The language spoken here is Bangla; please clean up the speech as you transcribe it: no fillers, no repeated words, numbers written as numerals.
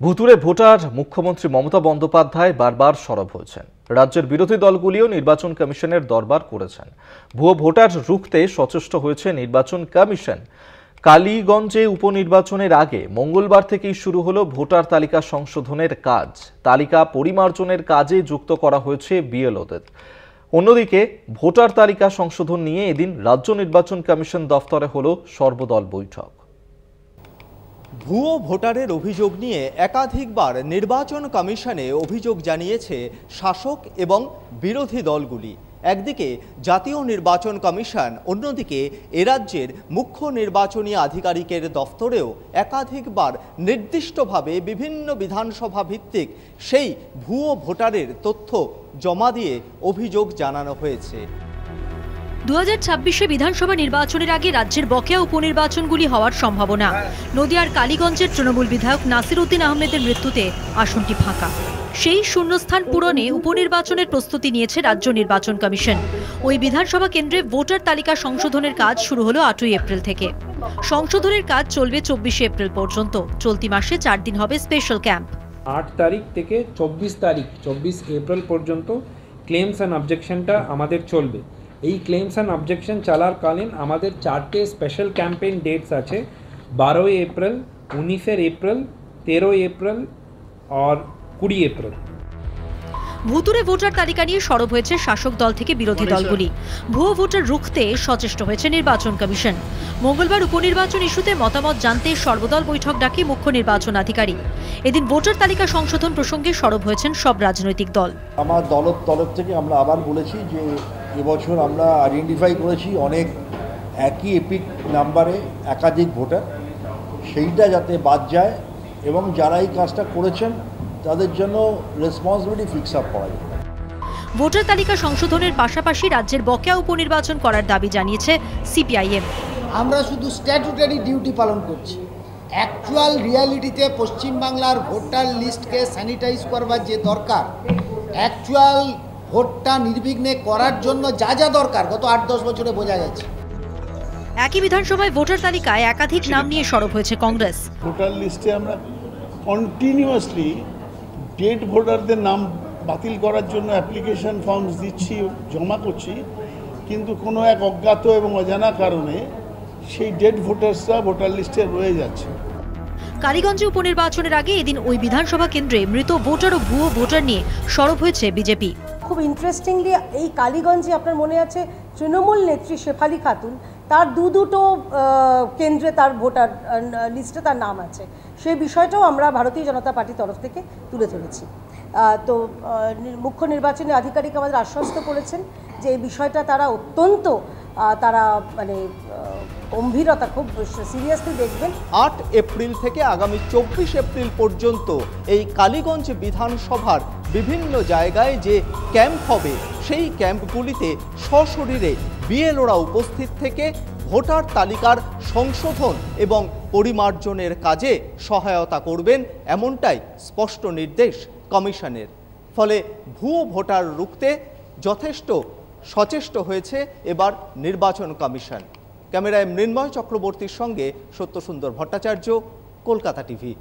ভুতুড়ে ভোটার মুখ্যমন্ত্রী মমতা বন্দ্যোপাধ্যায় বারবার সরব হয়েছেন। রাজ্যের বিরোধী দলগুলিও নির্বাচন কমিশনের দরবার করেছেন। ভুয়ো ভোটার রুখতে সচেষ্ট হয়েছে নির্বাচন কমিশন। কালীগঞ্জে উপনির্বাচনের আগে মঙ্গলবার থেকেই শুরু হলো ভোটার তালিকা সংশোধনের কাজ। তালিকা পরিমার্জনের কাজে যুক্ত করা হয়েছে বিএলওদের। অন্যদিকে ভোটার তালিকা সংশোধন নিয়ে এদিন রাজ্য নির্বাচন কমিশন দফতরে হলো সর্বদল বৈঠক। ভুয়ো ভোটারের অভিযোগ নিয়ে একাধিকবার নির্বাচন কমিশনে অভিযোগ জানিয়েছে শাসক এবং বিরোধী দলগুলি। একদিকে জাতীয় নির্বাচন কমিশন, অন্যদিকে এ রাজ্যের মুখ্য নির্বাচনী আধিকারিকের দফতরেও একাধিকবার নির্দিষ্টভাবে বিভিন্ন বিধানসভা ভিত্তিক সেই ভুয়ো ভোটারের তথ্য জমা দিয়ে অভিযোগ জানানো হয়েছে। 2026 বিধানসভা নির্বাচনের আগে রাজ্যের বকেয়া উপনির্বাচনগুলি হওয়ার সম্ভাবনা। নদিয়ার কালীগঞ্জের তৃণমূল বিধায়ক নাসির উদ্দিন আহমেদের মৃত্যুতে আসনটি ফাঁকা। সেই শূন্যস্থান পূরণে উপনির্বাচনের প্রস্তুতি নিয়েছে রাজ্য নির্বাচন কমিশন। ওই বিধানসভা কেন্দ্রে ভোটার তালিকা সংশোধনের কাজ শুরু হলো 8 এপ্রিল থেকে। সংশোধনের কাজ চলবে 24 এপ্রিল পর্যন্ত। চলতি মাসে 4 দিন হবে স্পেশাল ক্যাম্প। 8 তারিখ থেকে 24 এপ্রিল পর্যন্ত ক্লেমস অ্যান্ড অবজেকশনটা আমাদের চলবে। এই ক্লেমস অ্যান্ড অবজেকশন চলাকালীন আমাদের 4টে স্পেশাল ক্যাম্পেইন ডেটস আছে। 12 এপ্রিল, 19 এপ্রিল, 13 এপ্রিল আর 20 এপ্রিল। ভুতুড়ে ভোটার তালিকা নিয়ে সরব হয়েছে শাসক দল থেকে বিরোধী দলগুলি। ভুয়ো ভোটার রুখতে সচেষ্ট হয়েছে নির্বাচন কমিশন। মঙ্গলবার উপনির্বাচন ইস্যুতে মতামত জানতে সর্বদল বৈঠক ডাকে মুখ্য নির্বাচন আধিকারিক। এদিন ভোটার তালিকা সংশোধন প্রসঙ্গে সরব হয়েছেন সব রাজনৈতিক দল। আমার দলের তরফ থেকে আমরা আবার বলেছি যে এবছর আমরা আইডেন্টিফাই করেছি অনেক একই এপিক নাম্বারে একাধিক ভোটার, সেইটা যাতে বাদ যায় এবং যারা এই কাজটা করেছেন তাদের জন্য রেসপন্সিবিলিটি ফিক্স আপ করা যায়। ভোটার তালিকা সংশোধনের পাশাপাশি রাজ্যের বকেয়া উপনির্বাচন করার দাবি জানিয়েছে সিপিআইএম। আমরা শুধু স্ট্যাটুটারি ডিউটি পালন করছি, অ্যাকচুয়াল রিয়ালিটিতে পশ্চিমবাংলার ভোটার লিস্টকে স্যানিটাইজ করবার যে দরকার, অ্যাকচুয়াল ভোটটা নির্বিঘ্নে করার জন্য যা যা দরকার গত 8-10 বছরে বোঝা গেছে। একই বিধানসভায় ভোটার তালিকায় একাধিক নাম নিয়ে সরব হয়েছে কংগ্রেস। ভোটার লিস্টে আমরা কন্টিনিউয়াসলি ডেড ভোটারদের নাম বাতিল করার জন্য অ্যাপ্লিকেশন ফর্মস দিচ্ছি, জমা করছি, কিন্তু কোনো এক অজ্ঞাত এবং অজানা কারণে সেই ডেড ভোটার্সরা ভোটার লিস্টে রয়ে যাচ্ছে। কালীগঞ্জে উপনির্বাচনের আগে এদিন ওই বিধানসভা কেন্দ্রে মৃত ভোটার ও ভুয়ো ভোটার নিয়ে সরব হয়েছে বিজেপি। খুব ইন্টারেস্টিংলি এই কালীগঞ্জে আপনার মনে আছে তৃণমূল নেত্রী শেফালি খাতুন, তার দুটো কেন্দ্রে তার ভোটার লিস্টে তার নাম আছে। সেই বিষয়টাও আমরা ভারতীয় জনতা পার্টির তরফ থেকে তুলে ধরেছি। তো মুখ্য নির্বাচনী আধিকারিক আমাদের আশ্বস্ত করেছেন যে এই বিষয়টা তারা অত্যন্ত মানে গম্ভীরতা খুব সিরিয়াসলি দেখবেন। 8 এপ্রিল থেকে আগামী 24 এপ্রিল পর্যন্ত এই কালীগঞ্জ বিধানসভার বিভিন্ন জায়গায় যে ক্যাম্প হবে, সেই ক্যাম্পগুলিতে সশরীরে বিএলওরা উপস্থিত থেকে ভোটার তালিকার সংশোধন এবং পরিমার্জনের কাজে সহায়তা করবেন, এমনটাই স্পষ্ট নির্দেশ কমিশনের। ফলে ভুয়ো ভোটার রুখতে যথেষ্ট সচেষ্ট হয়েছে এবার নির্বাচন কমিশন। ক্যামেরায় মৃন্ময় চক্রবর্তীর সঙ্গে সত্যসুন্দর ভট্টাচার্য, কলকাতা টিভি।